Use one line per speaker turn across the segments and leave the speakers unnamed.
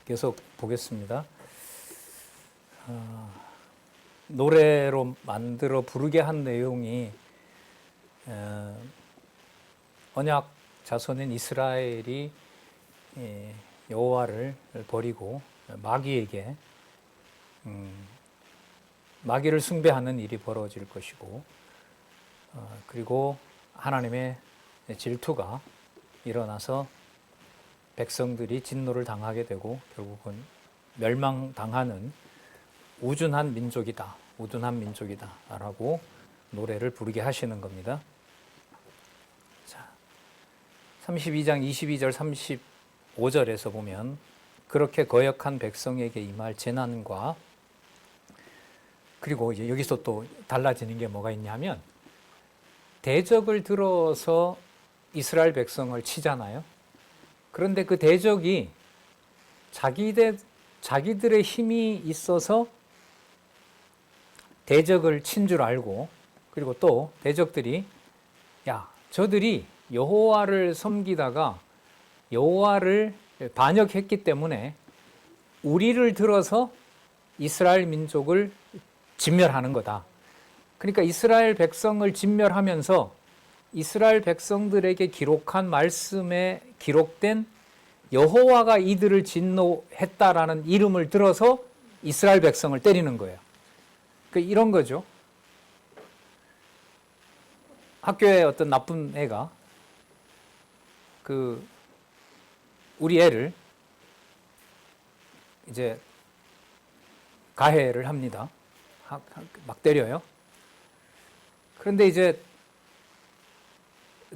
계속 보겠습니다. 노래로 만들어 부르게 한 내용이 언약 자손인 이스라엘이 여호와를 버리고 마귀에게 마귀를 숭배하는 일이 벌어질 것이고, 그리고 하나님의 질투가 일어나서 백성들이 진노를 당하게 되고 결국은 멸망당하는 우둔한 민족이다, 우둔한 민족이다라고 노래를 부르게 하시는 겁니다. 자, 32장 22절 35절에서 보면 그렇게 거역한 백성에게 임할 재난과, 그리고 이제 여기서 또 달라지는 게 뭐가 있냐면, 대적을 들어서 이스라엘 백성을 치잖아요. 그런데 그 대적이 자기들의 힘이 있어서 대적을 친 줄 알고, 그리고 또 대적들이 저들이 여호와를 섬기다가 여호와를 반역했기 때문에 우리를 들어서 이스라엘 민족을 진멸하는 거다. 그러니까 이스라엘 백성을 진멸하면서 이스라엘 백성들에게 기록한 말씀에 기록된 여호와가 이들을 진노했다라는 이름을 들어서 이스라엘 백성을 때리는 거예요. 그러니까 이런 거죠. 학교에 어떤 나쁜 애가 우리 애를 이제 가해를 합니다. 막 때려요. 그런데 이제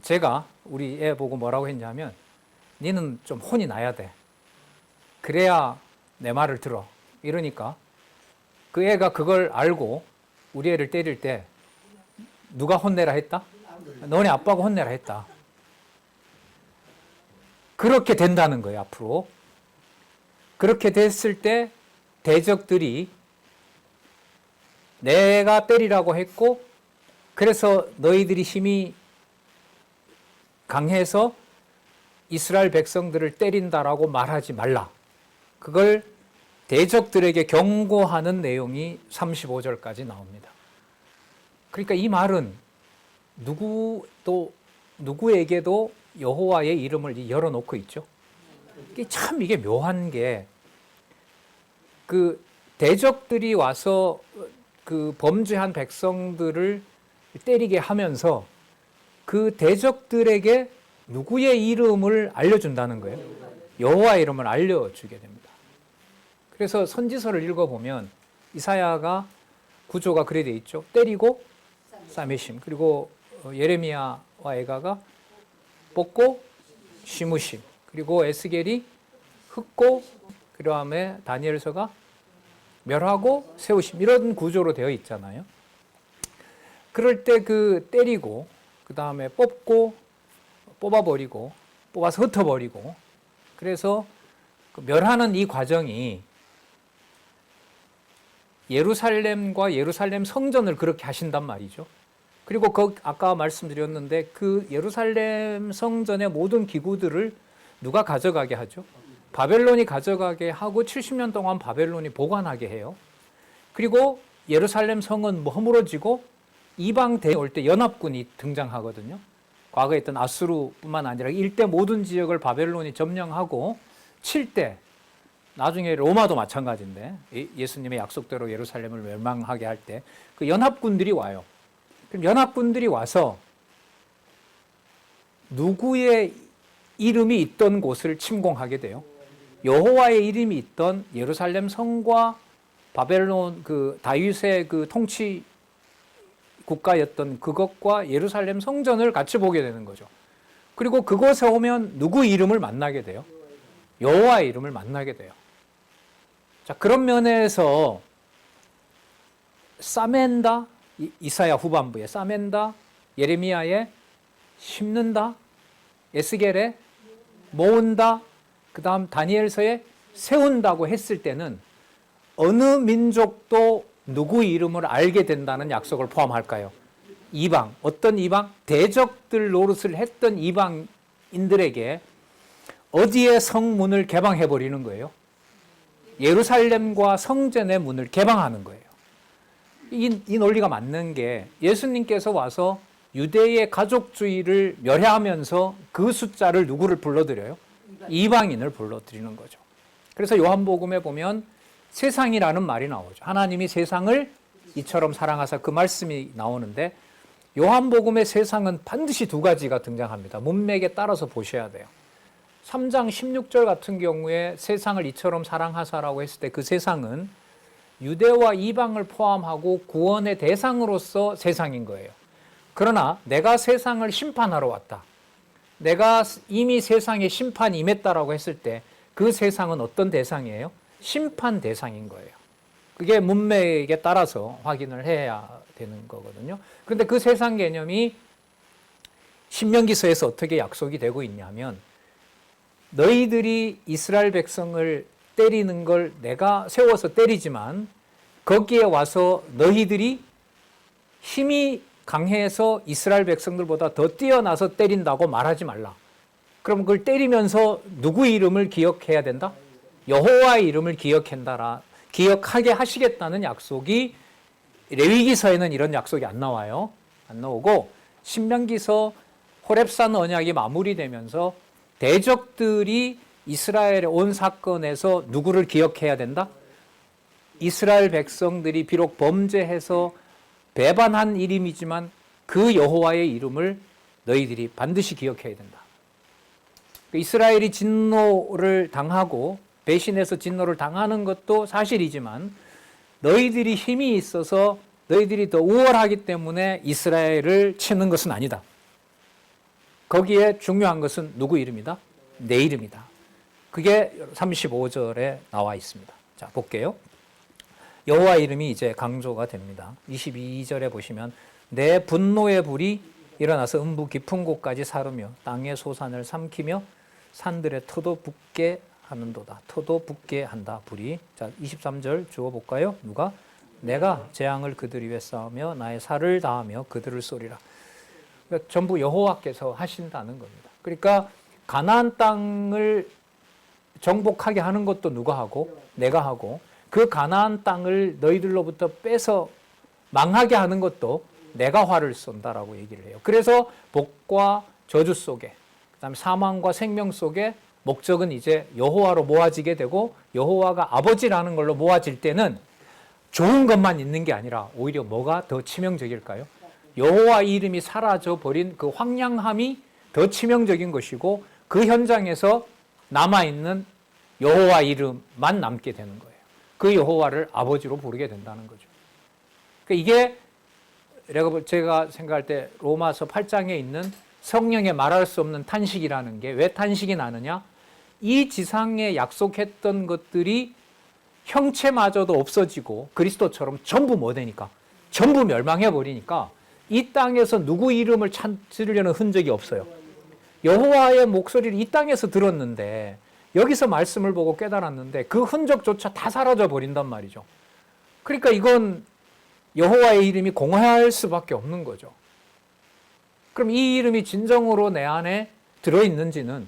제가 우리 애 보고 뭐라고 했냐면, 니는 좀 혼이 나야 돼. 그래야 내 말을 들어. 이러니까 그 애가 그걸 알고 우리 애를 때릴 때 누가 혼내라 했다? 너네 아빠가 혼내라 했다. 그렇게 된다는 거예요, 앞으로. 그렇게 됐을 때 대적들이 내가 때리라고 했고, 그래서 너희들이 힘이 강해서 이스라엘 백성들을 때린다라고 말하지 말라. 그걸 대적들에게 경고하는 내용이 35절까지 나옵니다. 그러니까 이 말은 누구에게도 여호와의 이름을 열어놓고 있죠. 이게 묘한 게, 그 대적들이 와서 그 범죄한 백성들을 때리게 하면서 그 대적들에게 누구의 이름을 알려준다는 거예요. 여호와의 이름을 알려주게 됩니다. 그래서 선지서를 읽어보면 이사야가 구조가 그래 돼 있죠. 때리고 싸매심, 그리고 예레미야와 에가가 뽑고 심으심, 그리고 에스겔이 흙고, 그 다음에 다니엘서가 멸하고 세우심, 이런 구조로 되어 있잖아요. 그럴 때 그 때리고, 그 다음에 뽑고, 뽑아버리고, 뽑아서 흩어버리고, 그래서 그 멸하는 이 과정이 예루살렘과 예루살렘 성전을 그렇게 하신단 말이죠. 그리고 아까 말씀드렸는데 그 예루살렘 성전의 모든 기구들을 누가 가져가게 하죠? 바벨론이 가져가게 하고 70년 동안 바벨론이 보관하게 해요. 그리고 예루살렘 성은 허물어지고 이방 대이 올 때 연합군이 등장하거든요. 과거에 있던 아수르뿐만 아니라 일대 모든 지역을 바벨론이 점령하고 칠 때, 나중에 로마도 마찬가지인데 예수님의 약속대로 예루살렘을 멸망하게 할 때 그 연합군들이 와요. 그럼 연합군들이 와서 누구의 이름이 있던 곳을 침공하게 돼요? 여호와의 이름이 있던 예루살렘 성과 바벨론 그 다윗의 그 통치 국가였던 그것과 예루살렘 성전을 같이 보게 되는 거죠. 그리고 그곳에 오면 누구 이름을 만나게 돼요? 여호와의 이름을 만나게 돼요. 자, 그런 면에서 싸맨다, 이사야 후반부에 싸맨다, 예레미야에 심는다, 에스겔에 모은다, 그 다음 다니엘서에 세운다고 했을 때는 어느 민족도 누구 이름을 알게 된다는 약속을 포함할까요? 이방, 어떤 이방? 대적들 노릇을 했던 이방인들에게 어디에 성문을 개방해버리는 거예요? 예루살렘과 성전의 문을 개방하는 거예요. 이 논리가 맞는 게 예수님께서 와서 유대의 가족주의를 멸해하면서 그 숫자를 누구를 불러들여요? 이방인을 불러들이는 거죠. 그래서 요한복음에 보면 세상이라는 말이 나오죠. 하나님이 세상을 이처럼 사랑하사 그 말씀이 나오는데 요한복음의 세상은 반드시 두 가지가 등장합니다. 문맥에 따라서 보셔야 돼요. 3장 16절 같은 경우에 세상을 이처럼 사랑하사라고 했을 때 그 세상은 유대와 이방을 포함하고 구원의 대상으로서 세상인 거예요. 그러나 내가 세상을 심판하러 왔다. 내가 이미 세상에 심판이 임했다라고 했을 때 그 세상은 어떤 대상이에요? 심판 대상인 거예요. 그게 문맥에 따라서 확인을 해야 되는 거거든요. 그런데 그 세상 개념이 신명기서에서 어떻게 약속이 되고 있냐면 너희들이 이스라엘 백성을 때리는 걸 내가 세워서 때리지만 거기에 와서 너희들이 힘이 강해서 이스라엘 백성들보다 더 뛰어나서 때린다고 말하지 말라. 그럼 그걸 때리면서 누구 이름을 기억해야 된다? 여호와의 이름을 기억하게 하시겠다는 약속이 레위기서에는 이런 약속이 안 나와요. 안 나오고 신명기서 호렙산 언약이 마무리되면서 대적들이 이스라엘에 온 사건에서 누구를 기억해야 된다? 이스라엘 백성들이 비록 범죄해서 배반한 이름이지만 그 여호와의 이름을 너희들이 반드시 기억해야 된다. 이스라엘이 진노를 당하고 배신해서 진노를 당하는 것도 사실이지만 너희들이 힘이 있어서 너희들이 더 우월하기 때문에 이스라엘을 치는 것은 아니다. 거기에 중요한 것은 누구 이름이다? 내 이름이다. 그게 35절에 나와 있습니다. 자, 볼게요. 여호와 이름이 이제 강조가 됩니다. 22절에 보시면 내 분노의 불이 일어나서 음부 깊은 곳까지 사르며 땅의 소산을 삼키며 산들의 터도 붓게 하는도다. 터도 붓게 한다. 불이. 자, 23절 주어 볼까요? 누가? 내가 재앙을 그들 위에 쌓으며 나의 살을 다하며 그들을 쏘리라. 그러니까 전부 여호와께서 하신다는 겁니다. 그러니까 가나안 땅을 정복하게 하는 것도 누가 하고? 내가 하고 그 가나안 땅을 너희들로부터 빼서 망하게 하는 것도 내가 화를 쏜다라고 얘기를 해요. 그래서 복과 저주 속에 그다음에 사망과 생명 속에 목적은 이제 여호와로 모아지게 되고 여호와가 아버지라는 걸로 모아질 때는 좋은 것만 있는 게 아니라 오히려 뭐가 더 치명적일까요? 여호와 이름이 사라져 버린 그 황량함이 더 치명적인 것이고 그 현장에서 남아있는 여호와 이름만 남게 되는 거예요. 그 여호와를 아버지로 부르게 된다는 거죠. 그러니까 이게 제가 생각할 때 로마서 8장에 있는 성령의 말할 수 없는 탄식이라는 게 왜 탄식이 나느냐? 이 지상에 약속했던 것들이 형체마저도 없어지고 그리스도처럼 전부 뭐 되니까? 전부 멸망해버리니까 이 땅에서 누구 이름을 찾으려는 흔적이 없어요. 여호와의 목소리를 이 땅에서 들었는데 여기서 말씀을 보고 깨달았는데 그 흔적조차 다 사라져 버린단 말이죠. 그러니까 이건 여호와의 이름이 공허할 수밖에 없는 거죠. 그럼 이 이름이 진정으로 내 안에 들어있는지는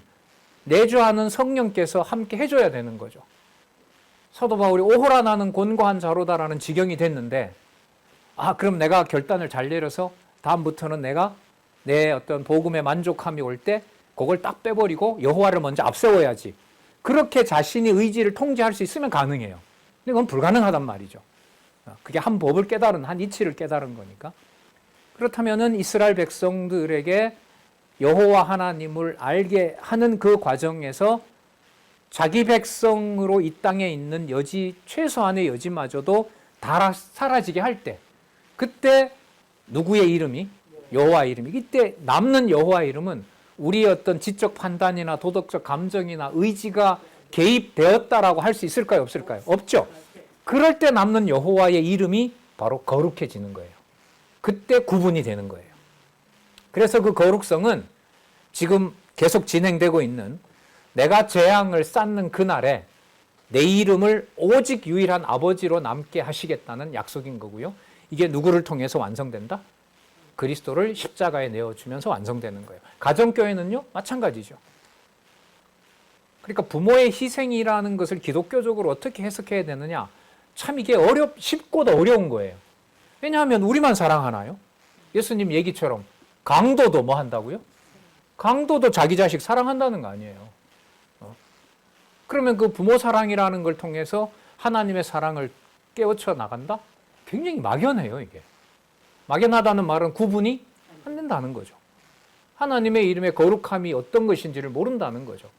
내주하는 성령께서 함께 해줘야 되는 거죠. 사도 바울이 오호라 나는 곤고한 자로다라는 지경이 됐는데 그럼 내가 결단을 잘 내려서 다음부터는 내가 내 어떤 복음의 만족함이 올 때 그걸 딱 빼버리고 여호와를 먼저 앞세워야지. 그렇게 자신이 의지를 통제할 수 있으면 가능해요. 근데 그건 불가능하단 말이죠. 그게 한 법을 깨달은, 한 이치를 깨달은 거니까. 그렇다면은 이스라엘 백성들에게 여호와 하나님을 알게 하는 그 과정에서 자기 백성으로 이 땅에 있는 최소한의 여지마저도 다 사라지게 할 때, 그때 누구의 이름이? 여호와 이름이. 이때 남는 여호와 이름은 우리의 어떤 지적 판단이나 도덕적 감정이나 의지가 개입되었다라고 할 수 있을까요? 없을까요? 없죠. 그럴 때 남는 여호와의 이름이 바로 거룩해지는 거예요. 그때 구분이 되는 거예요. 그래서 그 거룩성은 지금 계속 진행되고 있는 내가 재앙을 쌓는 그날에 내 이름을 오직 유일한 아버지로 남게 하시겠다는 약속인 거고요. 이게 누구를 통해서 완성된다? 그리스도를 십자가에 내어주면서 완성되는 거예요. 가정교회는요, 마찬가지죠. 그러니까 부모의 희생이라는 것을 기독교적으로 어떻게 해석해야 되느냐? 참 이게 쉽고도 어려운 거예요. 왜냐하면 우리만 사랑하나요? 예수님 얘기처럼 강도도 뭐 한다고요? 강도도 자기 자식 사랑한다는 거 아니에요. 그러면 그 부모 사랑이라는 걸 통해서 하나님의 사랑을 깨우쳐 나간다? 굉장히 막연해요, 이게. 막연하다는 말은 구분이 안 된다는 거죠. 하나님의 이름의 거룩함이 어떤 것인지를 모른다는 거죠.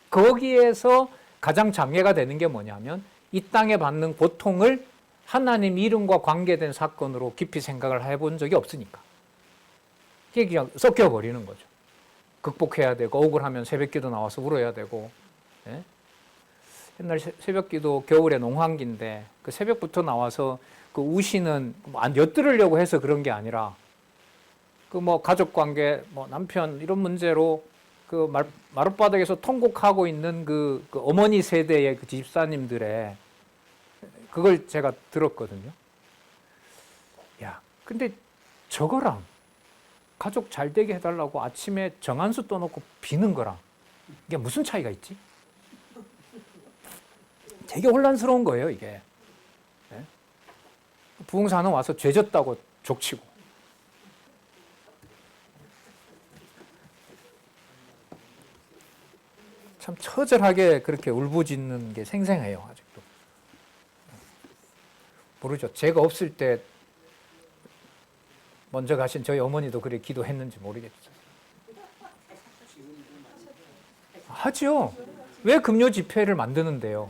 거기에서 가장 장애가 되는 게 뭐냐면 이 땅에 받는 고통을 하나님 이름과 관계된 사건으로 깊이 생각을 해본 적이 없으니까. 이게 그냥 섞여버리는 거죠. 극복해야 되고 억울하면 새벽기도 나와서 울어야 되고. 예? 옛날 새벽기도 겨울에 농한기인데 그 새벽부터 나와서 그 우시는 안 엿들으려고 해서 그런 게 아니라 그 뭐 가족관계, 뭐 남편 이런 문제로 그 마룻바닥에서 통곡하고 있는 그 어머니 세대의 그 집사님들의 그걸 제가 들었거든요. 야, 근데 저거랑 가족 잘 되게 해달라고 아침에 정한수 떠놓고 비는 거랑 이게 무슨 차이가 있지? 되게 혼란스러운 거예요, 이게. 네? 부흥사는 와서 죄졌다고 족치고. 참 처절하게 그렇게 울부짖는 게 생생해요, 아직도. 모르죠. 제가 없을 때 먼저 가신 저희 어머니도 그래 기도했는지 모르겠죠. 하죠. 왜 금요 집회를 만드는데요?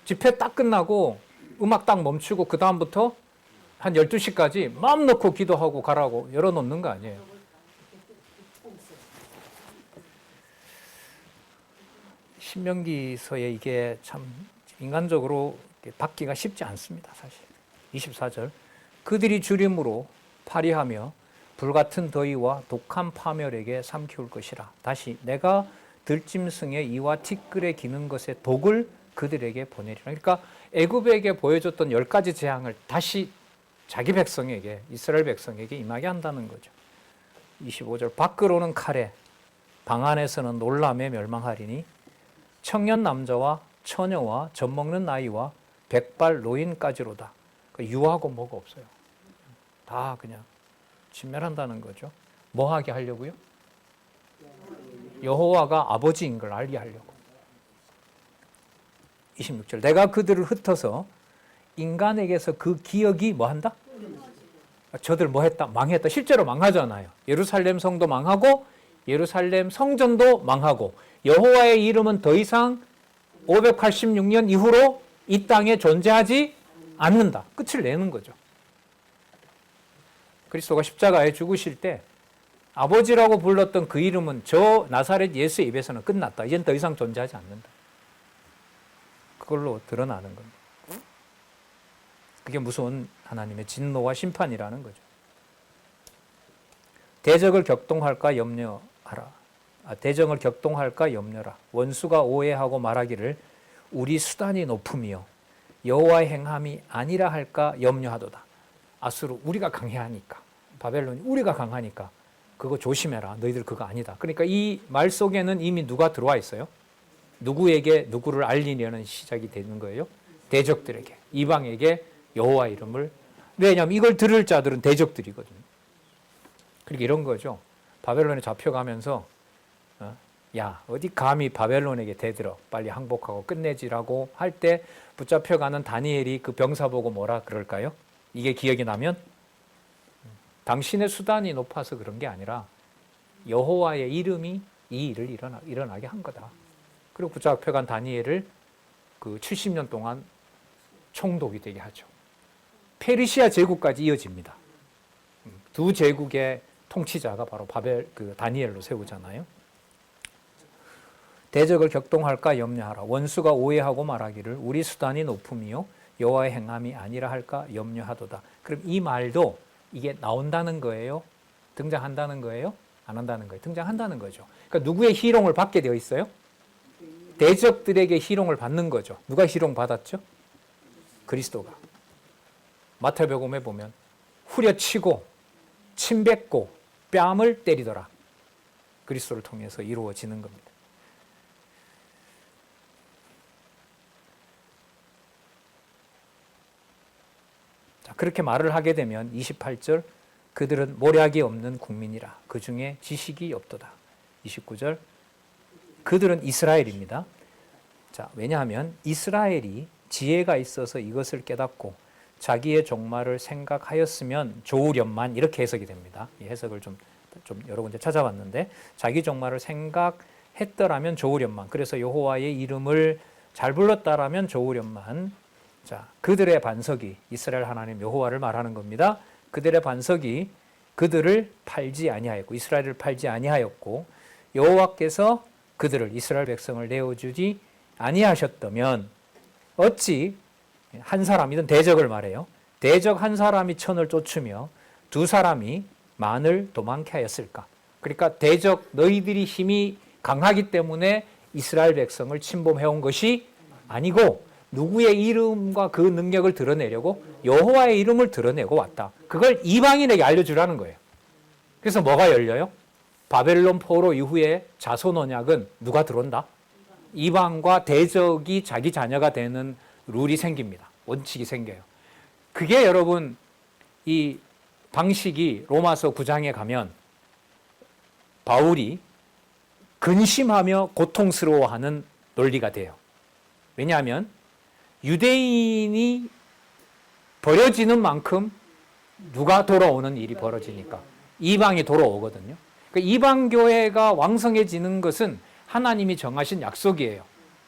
집회 딱 끝나고 음악 딱 멈추고 그 다음부터 한 12시까지 마음 놓고 기도하고 가라고 열어놓는 거 아니에요. 신명기서에 이게 참 인간적으로 받기가 쉽지 않습니다. 사실 24절 그들이 주림으로 파리하며 불같은 더위와 독한 파멸에게 삼키울 것이라. 다시 내가 들짐승의 이와 티끌에 기는 것의 독을 그들에게 보내리라. 그러니까 애굽에게 보여줬던 10가지 재앙을 다시 자기 백성에게, 이스라엘 백성에게 임하게 한다는 거죠. 25절 밖으로는 칼에 방 안에서는 놀람에 멸망하리니 청년 남자와 처녀와 젖먹는 나이와 백발 노인까지로다. 유하고 뭐가 없어요. 다 그냥 진멸한다는 거죠. 뭐 하게 하려고요? 여호와가 아버지인 걸 알게 하려고. 26절 내가 그들을 흩어서 인간에게서 그 기억이 뭐 한다? 저들 뭐 했다? 망했다. 실제로 망하잖아요. 예루살렘 성도 망하고 예루살렘 성전도 망하고 여호와의 이름은 더 이상 586년 이후로 이 땅에 존재하지 않는다. 끝을 내는 거죠. 그리스도가 십자가에 죽으실 때 아버지라고 불렀던 그 이름은 저 나사렛 예수의 입에서는 끝났다. 이젠 더 이상 존재하지 않는다. 그걸로 드러나는 겁니다. 그게 무서운 하나님의 진노와 심판이라는 거죠. 대적을 격동할까 염려하라. 대적을 격동할까 염려라. 원수가 오해하고 말하기를 우리 수단이 높음이요 여호와의 행함이 아니라 할까 염려하도다. 아수르 우리가 강해하니까, 바벨론이 우리가 강하니까 그거 조심해라. 너희들 그거 아니다. 그러니까 이 말 속에는 이미 누가 들어와 있어요? 누구에게 누구를 알리려는 시작이 되는 거예요? 대적들에게, 이방에게 여호와 이름을. 왜냐하면 이걸 들을 자들은 대적들이거든요. 그러니까 이런 거죠. 바벨론에 잡혀가면서 야 어디 감히 바벨론에게 대들어 빨리 항복하고 끝내지라고 할 때 붙잡혀가는 다니엘이 그 병사 보고 뭐라 그럴까요? 이게 기억이 나면 당신의 수단이 높아서 그런 게 아니라 여호와의 이름이 이 일을 일어나게 한 거다. 그리고 붙잡혀간 다니엘을 그 70년 동안 총독이 되게 하죠. 페르시아 제국까지 이어집니다. 두 제국의 통치자가 바로 다니엘로 세우잖아요. 대적을 격동할까 염려하라. 원수가 오해하고 말하기를 우리 수단이 높음이요 여호와의 행함이 아니라 할까 염려하도다. 그럼 이 말도 이게 나온다는 거예요? 등장한다는 거예요? 안 한다는 거예요? 등장한다는 거죠. 그러니까 누구의 희롱을 받게 되어 있어요? 대적들에게 희롱을 받는 거죠. 누가 희롱 받았죠? 그리스도가. 마태복음에 보면 후려치고 침뱉고 뺨을 때리더라. 그리스도를 통해서 이루어지는 겁니다. 그렇게 말을 하게 되면 28절 그들은 모략이 없는 국민이라 그 중에 지식이 없도다. 29절 그들은 이스라엘입니다. 자, 왜냐하면 이스라엘이 지혜가 있어서 이것을 깨닫고 자기의 종말을 생각하였으면 좋으련만 이렇게 해석이 됩니다. 이 해석을 좀 여러 군데 찾아봤는데 자기 종말을 생각했더라면 좋으련만 그래서 여호와의 이름을 잘 불렀다라면 좋으련만 자, 그들의 반석이 이스라엘 하나님 여호와를 말하는 겁니다. 그들의 반석이 그들을 팔지 아니하였고 이스라엘을 팔지 아니하였고 여호와께서 그들을 이스라엘 백성을 내어주지 아니하셨다면 어찌 한 사람이든 대적을 말해요. 대적 한 사람이 천을 쫓으며 두 사람이 만을 도망케 하였을까? 그러니까 대적 너희들이 힘이 강하기 때문에 이스라엘 백성을 침범해온 것이 아니고 누구의 이름과 그 능력을 드러내려고 여호와의 이름을 드러내고 왔다. 그걸 이방인에게 알려주라는 거예요. 그래서 뭐가 열려요? 바벨론 포로 이후에 자손 언약은 누가 들어온다? 이방과 대적이 자기 자녀가 되는 룰이 생깁니다. 원칙이 생겨요. 그게 여러분 이 방식이 로마서 9장에 가면 바울이 근심하며 고통스러워하는 논리가 돼요. 왜냐하면 유대인이 버려지는 만큼 누가 돌아오는 일이 벌어지니까 이방이 돌아오거든요. 그러니까 이방 교회가 왕성해지는 것은 하나님이 정하신 약속이에요.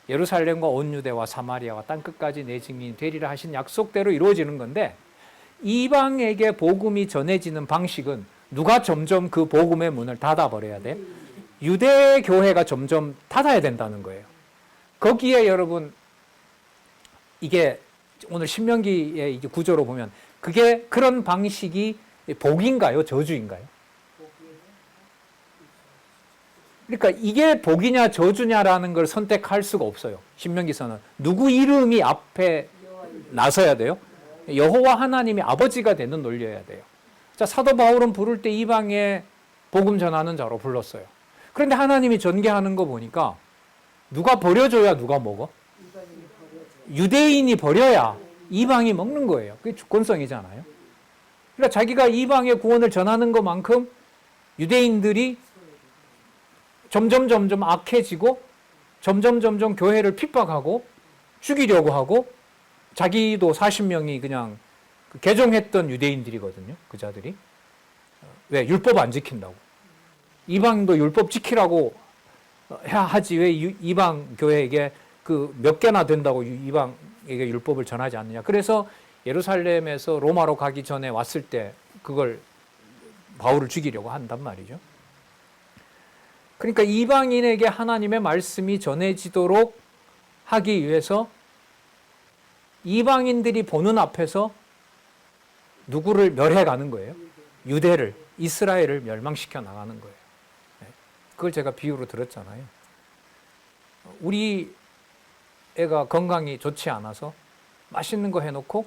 예루살렘과 온 유대와 사마리아와 땅끝까지 내 증인이 되리라 하신 약속대로 이루어지는 건데 이방에게 복음이 전해지는 방식은 누가 점점 그 복음의 문을 닫아버려야 돼? 유대 교회가 점점 닫아야 된다는 거예요. 거기에 여러분 이게 오늘 신명기의 이제 구조로 보면 그게 그런 방식이 복인가요? 저주인가요? 그러니까 이게 복이냐 저주냐라는 걸 선택할 수가 없어요. 신명기서는 누구 이름이 앞에 나서야 돼요? 여호와 하나님이 아버지가 되는 논리여야 돼요. 자, 사도 바울은 부를 때 이방에 복음 전하는 자로 불렀어요. 그런데 하나님이 전개하는 거 보니까 누가 버려줘야 누가 먹어? 유대인이 버려야 이방이 먹는 거예요. 그게 주권성이잖아요. 그러니까 자기가 이방의 구원을 전하는 것만큼 유대인들이 점점 악해지고 점점 교회를 핍박하고 죽이려고 하고 자기도 40명이 그냥 개종했던 유대인들이거든요. 그 자들이. 왜? 율법 안 지킨다고. 이방도 율법 지키라고 해야 하지 왜 이방 교회에게 그 몇 개나 된다고 이방에게 율법을 전하지 않느냐. 그래서 예루살렘에서 로마로 가기 전에 왔을 때 그걸 바울을 죽이려고 한단 말이죠. 그러니까 이방인에게 하나님의 말씀이 전해지도록 하기 위해서 이방인들이 보는 앞에서 누구를 멸해가는 거예요? 유대를, 이스라엘을 멸망시켜 나가는 거예요. 그걸 제가 비유로 들었잖아요. 우리 애가 건강이 좋지 않아서 맛있는 거 해놓고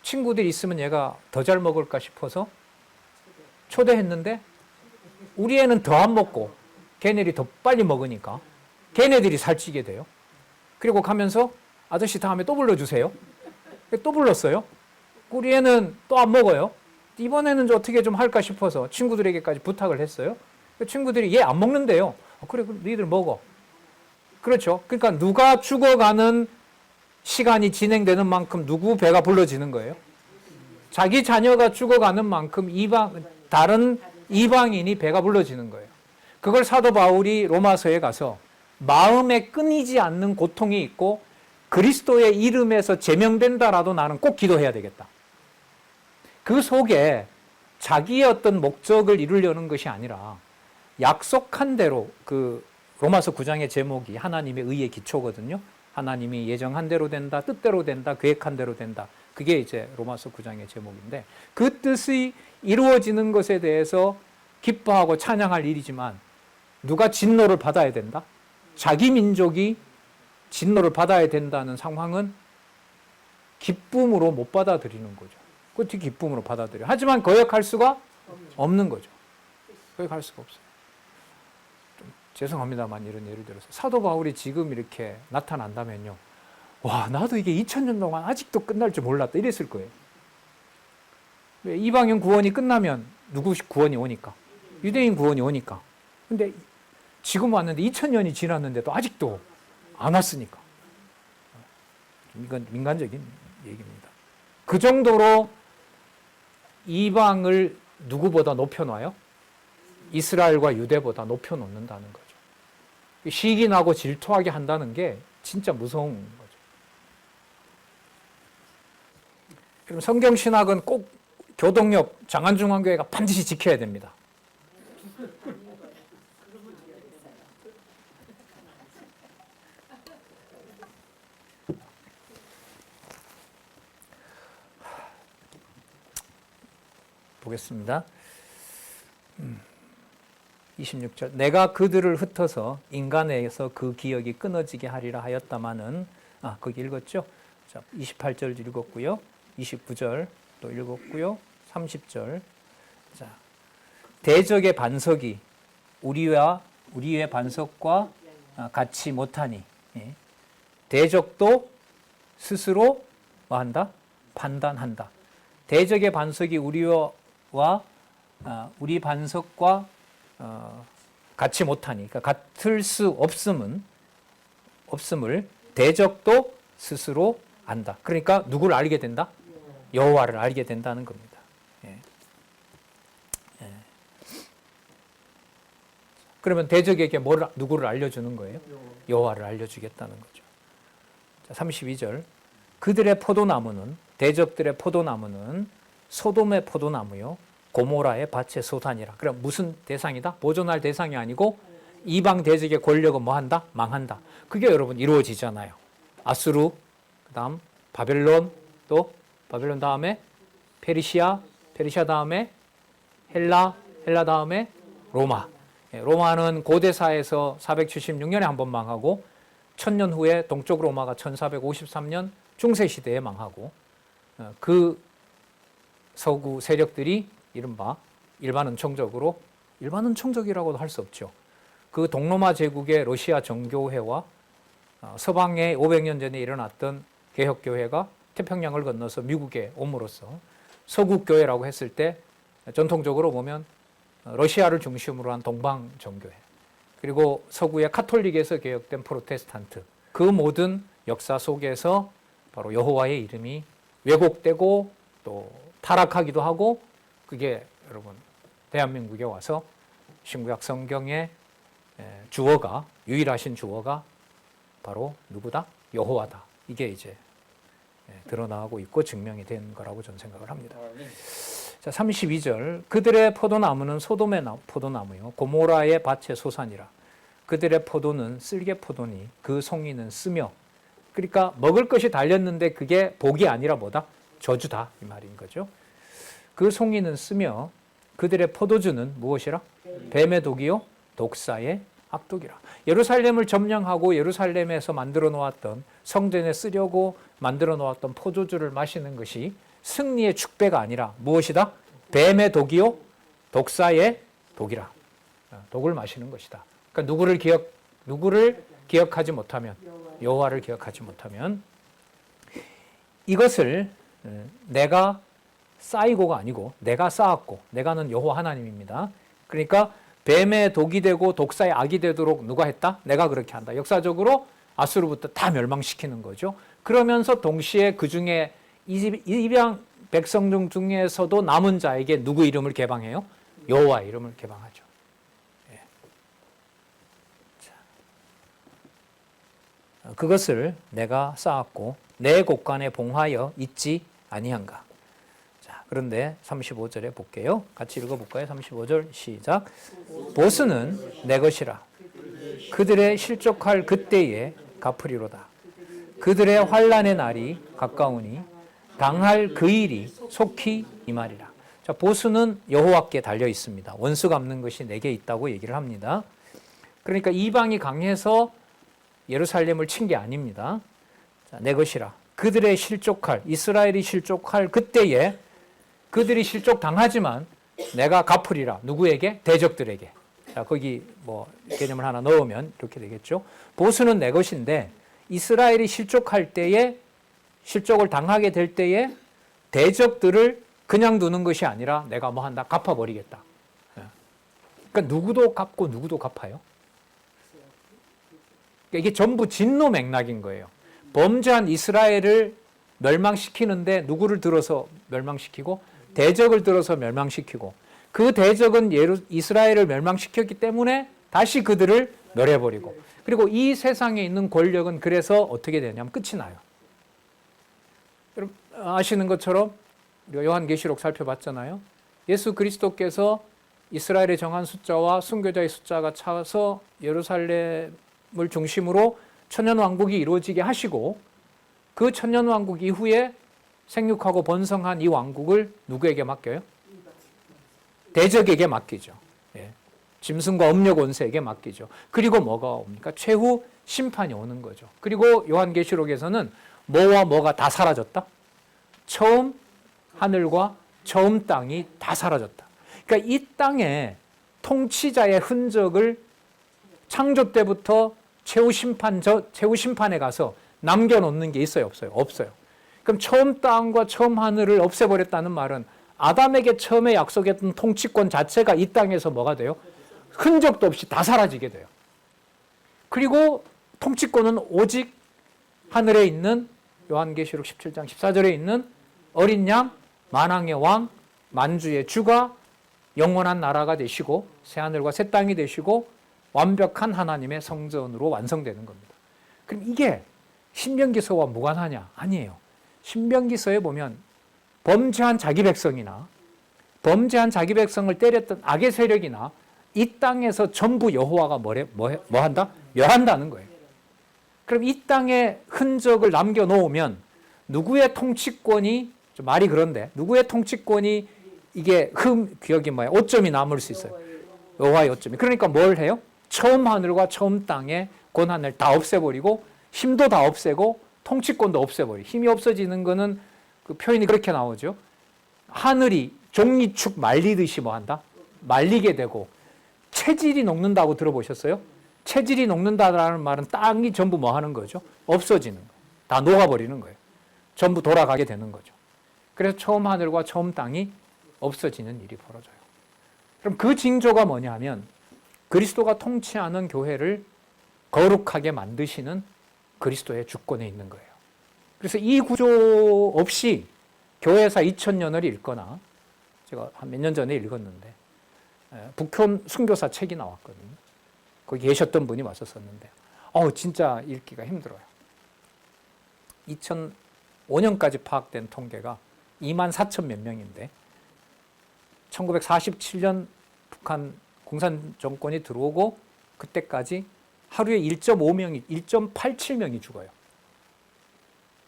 친구들이 있으면 얘가 더 잘 먹을까 싶어서 초대했는데 우리 애는 더 안 먹고 걔네들이 더 빨리 먹으니까 걔네들이 살찌게 돼요. 그리고 가면서 아저씨 다음에 또 불러주세요. 또 불렀어요. 우리 애는 또 안 먹어요. 이번에는 어떻게 좀 할까 싶어서 친구들에게까지 부탁을 했어요. 친구들이 얘 안 먹는데요. 그래, 그럼 너희들 먹어. 그렇죠. 그러니까 누가 죽어가는 시간이 진행되는 만큼 누구 배가 불러지는 거예요? 자기 자녀가 죽어가는 만큼 다른 이방인이 배가 불러지는 거예요. 그걸 사도 바울이 로마서에 가서 마음에 끊이지 않는 고통이 있고 그리스도의 이름에서 제명된다라도 나는 꼭 기도해야 되겠다. 그 속에 자기의 어떤 목적을 이루려는 것이 아니라 약속한 대로 그 로마서 9장의 제목이 하나님의 의의 기초거든요. 하나님이 예정한 대로 된다, 뜻대로 된다, 계획한 대로 된다. 그게 이제 로마서 9장의 제목인데 그 뜻이 이루어지는 것에 대해서 기뻐하고 찬양할 일이지만 누가 진노를 받아야 된다? 자기 민족이 진노를 받아야 된다는 상황은 기쁨으로 못 받아들이는 거죠. 어떻게 기쁨으로 받아들여? 하지만 거역할 수가 없는 거죠. 거역할 수가 없어요. 좀 죄송합니다만 이런 예를 들어서 사도 바울이 지금 이렇게 나타난다면요. 와, 나도 이게 2000년 동안 아직도 끝날 줄 몰랐다 이랬을 거예요. 이방인 구원이 끝나면 누구 구원이 오니까? 유대인 구원이 오니까. 근데 지금 왔는데 2000년이 지났는데도 아직도 안 왔으니까. 이건 민간적인 얘기입니다. 그 정도로 이방을 누구보다 높여놔요? 이스라엘과 유대보다 높여놓는다는 거죠. 시기나고 질투하게 한다는 게 진짜 무서운 거죠. 그럼 성경신학은 꼭 교동역 장안중앙교회가 반드시 지켜야 됩니다. 보겠습니다. 26절 내가 그들을 흩어서 인간에서 그 기억이 끊어지게 하리라 하였다마는 거기 읽었죠? 자, 28절 읽었고요. 29절 또 읽었고요. 30절 자, 대적의 반석이 우리의 반석과 같이 못하니 대적도 스스로 뭐 한다? 판단한다. 대적의 반석이 우리 반석과 같이 못하니, 그러니까 같을 수 없음을 대적도 스스로 안다. 그러니까 누구를 알게 된다? 여호와를 알게 된다는 겁니다. 예. 예. 그러면 대적에게 누구를 알려주는 거예요? 여호와를 알려주겠다는 거죠. 자, 32절 그들의 포도나무는 대적들의 포도나무는 소돔의 포도나무요 고모라의 밭의 소산이라. 그럼 무슨 대상이다? 보존할 대상이 아니고 이방 대적의 권력은 뭐한다? 망한다. 그게 여러분 이루어지잖아요. 아수르, 그다음 바벨론, 또 바벨론 다음에 페르시아 다음에 헬라 다음에 로마. 로마는 고대사에서 476년에 한 번 망하고 1000년 후에 동쪽 로마가 1453년 중세시대에 망하고 그 서구 세력들이 이른바 일반은총적이라고도 할 수 없죠. 그 동로마 제국의 러시아 정교회와 서방에 500년 전에 일어났던 개혁교회가 태평양을 건너서 미국에 옴으로써 서구교회라고 했을 때 전통적으로 보면 러시아를 중심으로 한 동방정교회 그리고 서구의 카톨릭에서 개혁된 프로테스탄트 그 모든 역사 속에서 바로 여호와의 이름이 왜곡되고 또 타락하기도 하고 그게 여러분 대한민국에 와서 신구약 성경의 주어가 유일하신 주어가 바로 누구다? 여호와다. 이게 이제 드러나고 있고 증명이 된 거라고 저는 생각을 합니다. 자, 32절 그들의 포도나무는 소돔의 포도나무요 고모라의 밭의 소산이라. 그들의 포도는 쓸개 포도니 그 송이는 쓰며. 그러니까 먹을 것이 달렸는데 그게 복이 아니라 뭐다? 저주다 이 말인 거죠. 그 송이는 쓰며 그들의 포도주는 무엇이라? 뱀의 독이요 독사의 악독이라. 예루살렘을 점령하고 예루살렘에서 만들어 놓았던 성전에 쓰려고 만들어 놓았던 포도주를 마시는 것이 승리의 축배가 아니라 무엇이다? 뱀의 독이요 독사의 독이라. 독을 마시는 것이다. 그러니까 누구를 기억하지 못하면 여호와를 기억하지 못하면 이것을 내가 쌓이고가 아니고 내가 쌓았고 내가는 여호와 하나님입니다. 그러니까 뱀의 독이 되고 독사의 악이 되도록 누가 했다? 내가 그렇게 한다. 역사적으로 아수르부터 다 멸망시키는 거죠. 그러면서 동시에 그 중에 이방 백성 중에서도 남은 자에게 누구 이름을 개방해요? 여호와 이름을 개방하죠. 예. 자. 그것을 내가 쌓았고 내 곳간에 봉하여 있지 아니한가. 자, 그런데 35절에 볼게요. 같이 읽어볼까요? 35절 시작. 보스는 내 것이라. 그들의 실족할 그때에 갚으리로다. 그들의 환난의 날이 가까우니 당할 그 일이 속히 임하리라. 자, 보수는 여호와께 달려 있습니다. 원수 갚는 것이 내게 있다고 얘기를 합니다. 그러니까 이방이 강해서 예루살렘을 친 게 아닙니다. 자, 내 것이라. 그들의 실족할, 이스라엘이 실족할 그때에 그들이 실족 당하지만 내가 갚으리라. 누구에게? 대적들에게. 자, 거기 뭐 개념을 하나 넣으면 이렇게 되겠죠. 보수는 내 것인데 이스라엘이 실족할 때에 실족을 당하게 될 때에 대적들을 그냥 두는 것이 아니라 내가 뭐 한다? 갚아버리겠다. 그러니까 누구도 갚고 누구도 갚아요. 그러니까 이게 전부 진노 맥락인 거예요. 범죄한 이스라엘을 멸망시키는데 누구를 들어서 멸망시키고 대적을 들어서 멸망시키고 그 대적은 이스라엘을 멸망시켰기 때문에 다시 그들을 멸해버리고 그리고 이 세상에 있는 권력은 그래서 어떻게 되냐면 끝이 나요. 여러분 아시는 것처럼 우리가 요한계시록 살펴봤잖아요. 예수 그리스도께서 이스라엘의 정한 숫자와 순교자의 숫자가 차서 예루살렘을 중심으로 천년왕국이 이루어지게 하시고 그 천년왕국 이후에 생육하고 번성한 이 왕국을 누구에게 맡겨요? 대적에게 맡기죠. 예. 짐승과 음력 원수에게 맡기죠. 그리고 뭐가 옵니까? 최후 심판이 오는 거죠. 그리고 요한계시록에서는 뭐와 뭐가 다 사라졌다? 처음 하늘과 처음 땅이 다 사라졌다. 그러니까 이 땅에 통치자의 흔적을 창조 때부터 최후 심판에 가서 남겨놓는 게 있어요, 없어요? 없어요. 그럼 처음 땅과 처음 하늘을 없애버렸다는 말은 아담에게 처음에 약속했던 통치권 자체가 이 땅에서 뭐가 돼요? 흔적도 없이 다 사라지게 돼요. 그리고 통치권은 오직 하늘에 있는 요한계시록 17장 14절에 있는 어린 양, 만왕의 왕, 만주의 주가 영원한 나라가 되시고 새하늘과 새 땅이 되시고 완벽한 하나님의 성전으로 완성되는 겁니다. 그럼 이게 신명기서와 무관하냐? 아니에요. 신명기서에 보면 범죄한 자기 백성이나 범죄한 자기 백성을 때렸던 악의 세력이나 이 땅에서 전부 여호와가 뭐 한다? 멸한다는 거예요. 그럼 이 땅에 흔적을 남겨놓으면 누구의 통치권이, 좀 말이 그런데 누구의 통치권이 이게 기억이 뭐야? 오점이 남을 수 있어요. 여호와의 오점이. 그러니까 뭘 해요? 처음 하늘과 처음 땅의 권한을 다 없애버리고 힘도 다 없애고 통치권도 없애버리. 힘이 없어지는 거는 그 표현이 그렇게 나오죠. 하늘이 종이축 말리듯이 뭐 한다? 말리게 되고 체질이 녹는다고 들어보셨어요? 체질이 녹는다라는 말은 땅이 전부 뭐 하는 거죠? 없어지는 거예요. 다 녹아버리는 거예요. 전부 돌아가게 되는 거죠. 그래서 처음 하늘과 처음 땅이 없어지는 일이 벌어져요. 그럼 그 징조가 뭐냐 하면 그리스도가 통치하는 교회를 거룩하게 만드시는 그리스도의 주권에 있는 거예요. 그래서 이 구조 없이 교회사 2000년을 읽거나 제가 한 몇 년 전에 읽었는데 북촌 순교사 책이 나왔거든요. 거기 계셨던 분이 왔었었는데 진짜 읽기가 힘들어요. 2005년까지 파악된 통계가 2만 4천 몇 명인데 1947년 북한 공산 정권이 들어오고 그때까지 하루에 1.5명이, 1.87명이 죽어요.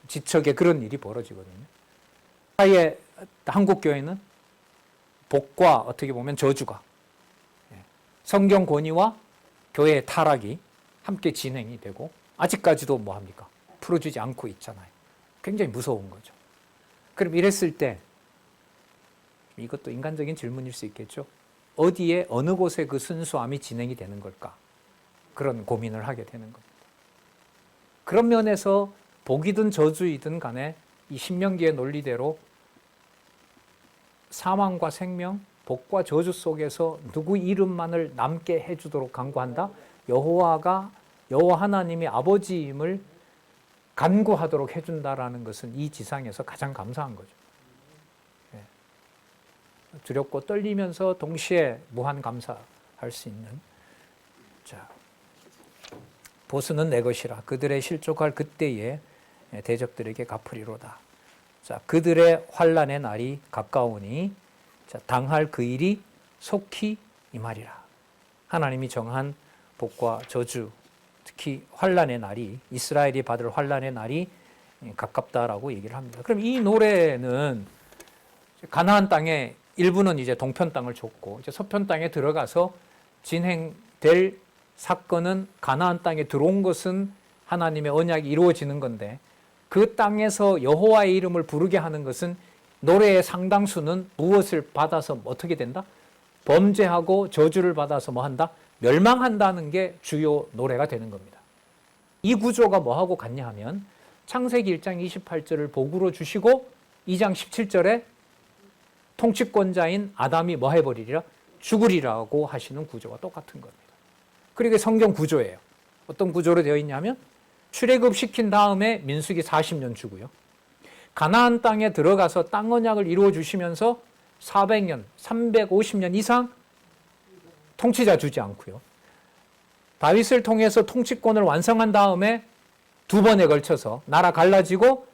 지척에 그런 일이 벌어지거든요. 사이에 한국교회는 복과 어떻게 보면 저주가, 성경 권위와 교회의 타락이 함께 진행이 되고 아직까지도 뭐 합니까? 풀어주지 않고 있잖아요. 굉장히 무서운 거죠. 그럼 이랬을 때 이것도 인간적인 질문일 수 있겠죠. 어디에 어느 곳에 그 순수함이 진행이 되는 걸까? 그런 고민을 하게 되는 겁니다. 그런 면에서 복이든 저주이든 간에 이 신명기의 논리대로 사망과 생명, 복과 저주 속에서 누구 이름만을 남게 해주도록 간구한다? 여호와 하나님이 아버지임을 간구하도록 해준다라는 것은 이 지상에서 가장 감사한 거죠. 두렵고 떨리면서 동시에 무한 감사할 수 있는. 자, 보수는 내 것이라 그들의 실족할 그때에 대적들에게 갚으리로다. 자, 그들의 환난의 날이 가까우니 자, 당할 그 일이 속히 임하리라. 하나님이 정한 복과 저주, 특히 환난의 날이, 이스라엘이 받을 환난의 날이 가깝다라고 얘기를 합니다. 그럼 이 노래는 가나안 땅에 일부는 이제 동편 땅을 줬고 이제 서편 땅에 들어가서 진행될 사건은 가나안 땅에 들어온 것은 하나님의 언약이 이루어지는 건데 그 땅에서 여호와의 이름을 부르게 하는 것은 노래의 상당수는 무엇을 받아서 어떻게 된다? 범죄하고 저주를 받아서 뭐 한다? 멸망한다는 게 주요 노래가 되는 겁니다. 이 구조가 뭐하고 같냐 하면 창세기 1장 28절을 복으로 주시고 2장 17절에 통치권자인 아담이 뭐 해버리리라? 죽으리라고 하시는 구조와 똑같은 겁니다. 그리고 성경 구조예요. 어떤 구조로 되어 있냐면 출애굽시킨 다음에 민수기 40년 주고요. 가나안 땅에 들어가서 땅 언약을 이루어 주시면서 400년, 350년 이상 통치자 주지 않고요. 다윗을 통해서 통치권을 완성한 다음에 두 번에 걸쳐서 나라 갈라지고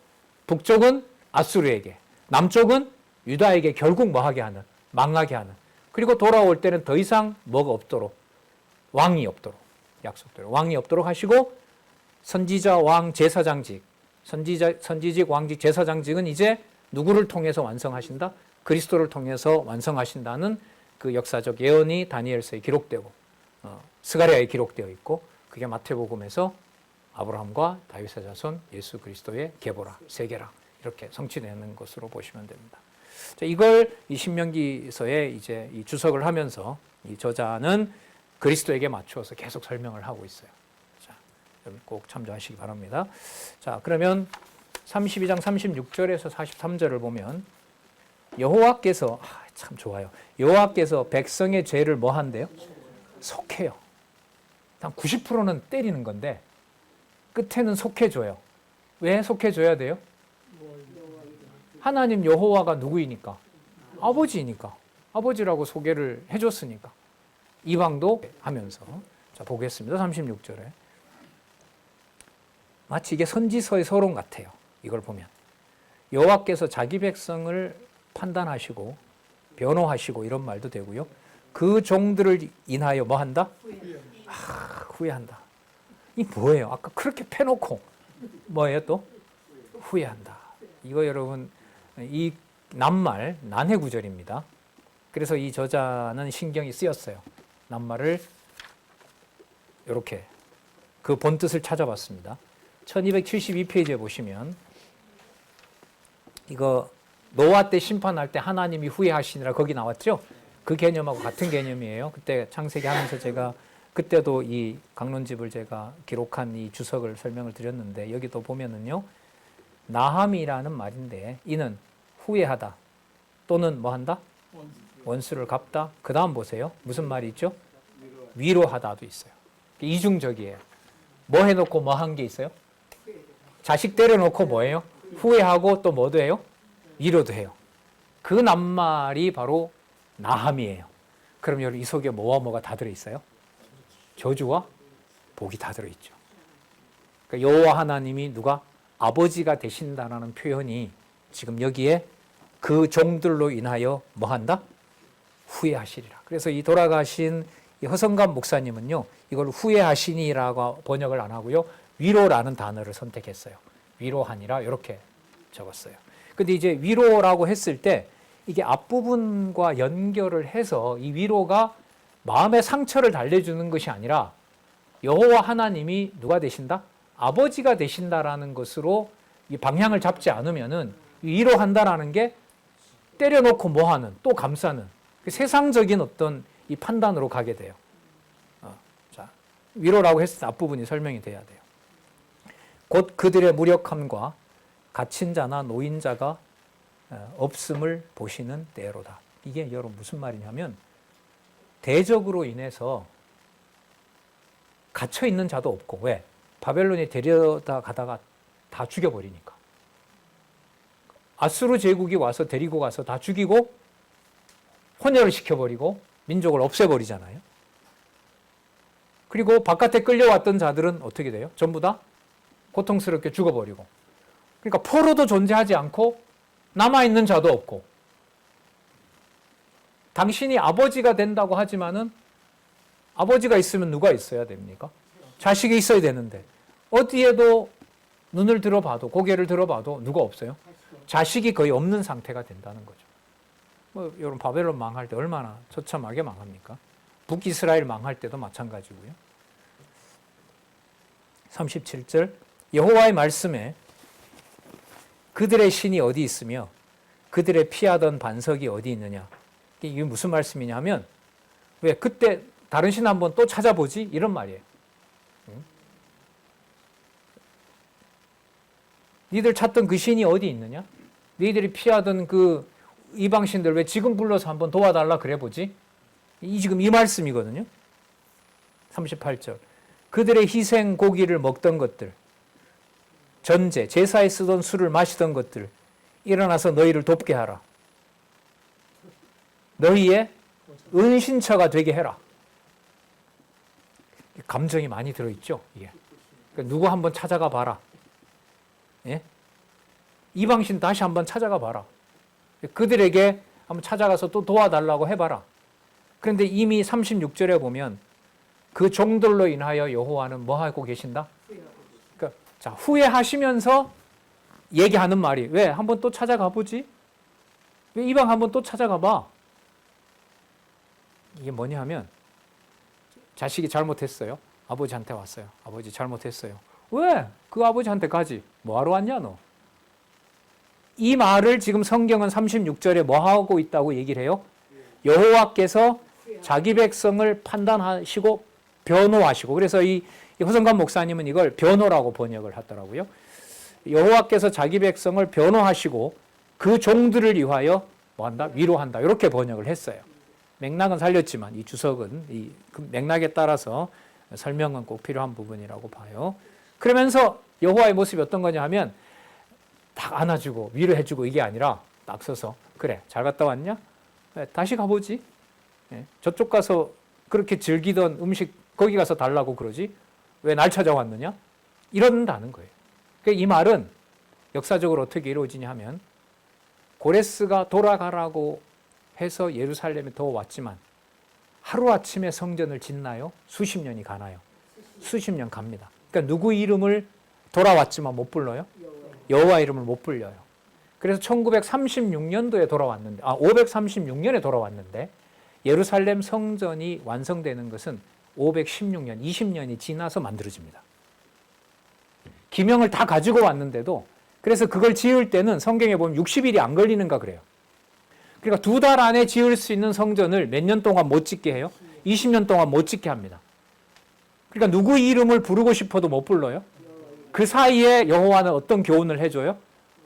북쪽은 아수르에게, 남쪽은 유다에게 결국 뭐하게 하는, 망하게 하는. 그리고 돌아올 때는 더 이상 뭐가 없도록, 왕이 없도록, 약속대로 왕이 없도록 하시고 선지자 왕 제사장직, 선지직 왕직 제사장직은 이제 누구를 통해서 완성하신다? 그리스도를 통해서 완성하신다는 그 역사적 예언이 다니엘서에 기록되고 스가랴에 기록되어 있고 그게 마태복음에서 아브라함과 다윗의 자손 예수 그리스도의 계보라, 세계라 이렇게 성취되는 것으로 보시면 됩니다. 자, 이걸 이 신명기서에 이제 이 주석을 하면서 이 저자는 그리스도에게 맞추어서 계속 설명을 하고 있어요. 자, 여러분 꼭 참조하시기 바랍니다. 자, 그러면 32장 36절에서 43절을 보면 여호와께서 참 좋아요. 여호와께서 백성의 죄를 뭐 한대요? 속해요. 한 90%는 때리는 건데 끝에는 속해줘요. 왜 속해줘야 돼요? 하나님 여호와가 누구이니까? 아버지이니까. 아버지라고 소개를 해줬으니까. 이방도 하면서. 자, 보겠습니다. 36절에. 마치 이게 선지서의 서론 같아요. 이걸 보면. 여호와께서 자기 백성을 판단하시고 변호하시고 이런 말도 되고요. 그 종들을 인하여 뭐 한다? 후회한다. 이 뭐예요? 아까 그렇게 패놓고 뭐예요 또? 후회한다. 이거 여러분 이 낱말 난해 구절입니다. 그래서 이 저자는 신경이 쓰였어요. 낱말을 이렇게 그 본뜻을 찾아봤습니다. 1272페이지에 보시면 이거 노아 때 심판할 때 하나님이 후회하시니라 거기 나왔죠? 그 개념하고 같은 개념이에요. 그때 창세기 하면서 제가 그때도 이 강론집을 제가 기록한 이 주석을 설명을 드렸는데 여기도 보면은요. 나함이라는 말인데 이는 후회하다 또는 뭐 한다? 원수를 갚다. 그 다음 보세요. 무슨 말이 있죠? 위로하다도 있어요. 이중적이에요. 뭐 해놓고 뭐 한 게 있어요? 자식 때려놓고 뭐예요? 후회하고 또 뭐도 해요? 위로도 해요. 그 낱말이 바로 나함이에요. 그럼 여러분 이 속에 뭐와 뭐가 다 들어있어요? 저주와 복이 다 들어있죠. 그러니까 여호와 하나님이 누가 아버지가 되신다라는 표현이 지금 여기에 그 종들로 인하여 뭐 한다? 후회하시리라. 그래서 이 돌아가신 이 허성감 목사님은요, 이걸 후회하시니라고 번역을 안 하고요, 위로라는 단어를 선택했어요. 위로하니라 이렇게 적었어요. 근데 이제 위로라고 했을 때 이게 앞부분과 연결을 해서 이 위로가 마음의 상처를 달래주는 것이 아니라 여호와 하나님이 누가 되신다? 아버지가 되신다라는 것으로 이 방향을 잡지 않으면은 위로한다라는 게 때려놓고 뭐하는 또 감싸는 세상적인 어떤 이 판단으로 가게 돼요. 자, 위로라고 했을 때 앞부분이 설명이 돼야 돼요. 곧 그들의 무력함과 갇힌 자나 노인자가 없음을 보시는 때로다. 이게 여러분 무슨 말이냐면 대적으로 인해서 갇혀 있는 자도 없고 왜? 바벨론에 데려다 가다가 다 죽여버리니까. 아수르 제국이 와서 데리고 가서 다 죽이고 혼혈을 시켜버리고 민족을 없애버리잖아요. 그리고 바깥에 끌려왔던 자들은 어떻게 돼요? 전부 다 고통스럽게 죽어버리고. 그러니까 포로도 존재하지 않고 남아있는 자도 없고. 당신이 아버지가 된다고 하지만은 아버지가 있으면 누가 있어야 됩니까? 자식이 있어야 되는데 어디에도 눈을 들어봐도 고개를 들어봐도 누가 없어요? 자식이 거의 없는 상태가 된다는 거죠. 뭐 여러분 바벨론 망할 때 얼마나 처참하게 망합니까? 북이스라엘 망할 때도 마찬가지고요. 37절 여호와의 말씀에 그들의 신이 어디 있으며 그들의 피하던 반석이 어디 있느냐. 이게 무슨 말씀이냐면 왜 그때 다른 신 한번 또 찾아보지? 이런 말이에요. 니들 찾던 그 신이 어디 있느냐? 니들이 피하던 그 이방신들 왜 지금 불러서 한번 도와달라 그래 보지? 지금 이 말씀이거든요. 38절. 그들의 희생 고기를 먹던 것들, 전제, 제사에 쓰던 술을 마시던 것들, 일어나서 너희를 돕게 하라. 너희의 은신처가 되게 해라. 감정이 많이 들어있죠. 이게. 그러니까 누구 한번 찾아가 봐라. 예? 이방신 다시 한번 찾아가 봐라. 그들에게 한번 찾아가서 또 도와달라고 해봐라. 그런데 이미 36절에 보면 그 종들로 인하여 여호와는 뭐 하고 계신다? 그러니까 자, 후회하시면서 얘기하는 말이 왜? 한번 또 찾아가 보지? 왜 이방 한번 또 찾아가 봐? 이게 뭐냐 하면 자식이 잘못했어요. 아버지한테 왔어요. 아버지 잘못했어요. 왜? 그 아버지한테 가지. 뭐하러 왔냐 너? 이 말을 지금 성경은 36절에 뭐 하고 있다고 얘기를 해요? 여호와께서 자기 백성을 판단하시고 변호하시고, 그래서 이 호성관 목사님은 이걸 변호라고 번역을 하더라고요. 여호와께서 자기 백성을 변호하시고 그 종들을 위하여 뭐한다? 위로한다. 이렇게 번역을 했어요. 맥락은 살렸지만 이 주석은 이 맥락에 따라서 설명은 꼭 필요한 부분이라고 봐요. 그러면서 여호와의 모습이 어떤 거냐 하면 딱 안아주고 위로해주고 이게 아니라 딱 서서 그래 잘 갔다 왔냐? 다시 가보지. 저쪽 가서 그렇게 즐기던 음식 거기 가서 달라고 그러지? 왜 날 찾아왔느냐? 이런다는 거예요. 그러니까 이 말은 역사적으로 어떻게 이루어지냐 하면 고레스가 돌아가라고 해서 예루살렘에 더 왔지만 하루아침에 성전을 짓나요? 수십 년이 가나요? 수십 년 갑니다. 그러니까 누구 이름을 돌아왔지만 못 불러요? 여호와 이름을 못 불려요. 그래서 1936년도에 돌아왔는데 536년에 돌아왔는데 예루살렘 성전이 완성되는 것은 516년, 20년이 지나서 만들어집니다. 기명을 다 가지고 왔는데도 그래서 그걸 지을 때는 성경에 보면 60일이 안 걸리는가 그래요. 그러니까 2달 안에 지을 수 있는 성전을 몇 년 동안 못 짓게 해요? 20년 동안 못 짓게 합니다. 그러니까 누구 이름을 부르고 싶어도 못 불러요? 그 사이에 여호와는 어떤 교훈을 해줘요?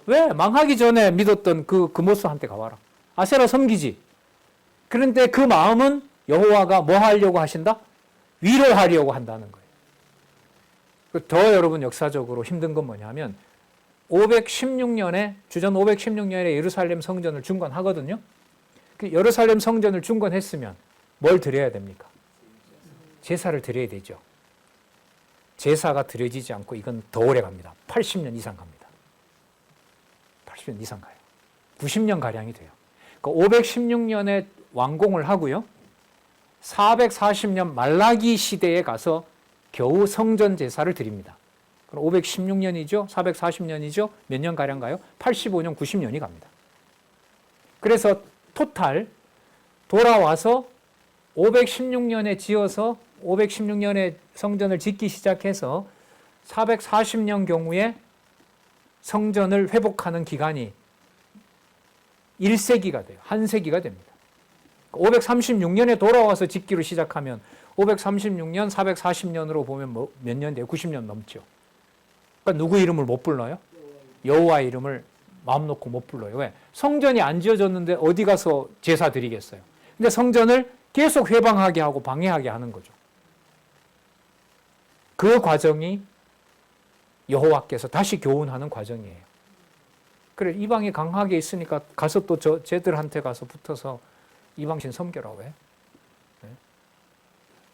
왜? 망하기 전에 믿었던 그 모스한테 가봐라. 아세라 섬기지. 그런데 그 마음은 여호와가 뭐 하려고 하신다? 위로하려고 한다는 거예요. 더 여러분 역사적으로 힘든 건 뭐냐면 516년에 주전 516년에 예루살렘 성전을 중건하거든요. 그 예루살렘 성전을 중건했으면 뭘 드려야 됩니까? 제사를 드려야 되죠. 제사가 드려지지 않고 이건 더 오래 갑니다. 80년 이상 갑니다. 80년 이상 가요. 90년 가량이 돼요. 그러니까 516년에 완공을 하고요. 440년 말라기 시대에 가서 겨우 성전 제사를 드립니다. 그럼 516년이죠. 440년이죠. 몇 년 가량 가요? 85년, 90년이 갑니다. 그래서 토탈 돌아와서 516년에 지어서 516년에 성전을 짓기 시작해서 440년 경우에 성전을 회복하는 기간이 1세기가 돼요. 한 세기가 됩니다. 536년에 돌아와서 짓기로 시작하면 536년, 440년으로 보면 몇 년 돼요? 90년 넘죠. 그러니까 누구 이름을 못 불러요? 여호와 이름을 마음 놓고 못 불러요. 왜? 성전이 안 지어졌는데 어디 가서 제사 드리겠어요? 근데 성전을 계속 회방하게 하고 방해하게 하는 거죠. 그 과정이 여호와께서 다시 교훈하는 과정이에요. 그래, 이방이 강하게 있으니까 가서 또 쟤들한테 가서 붙어서 이방신 섬겨라 왜? 네?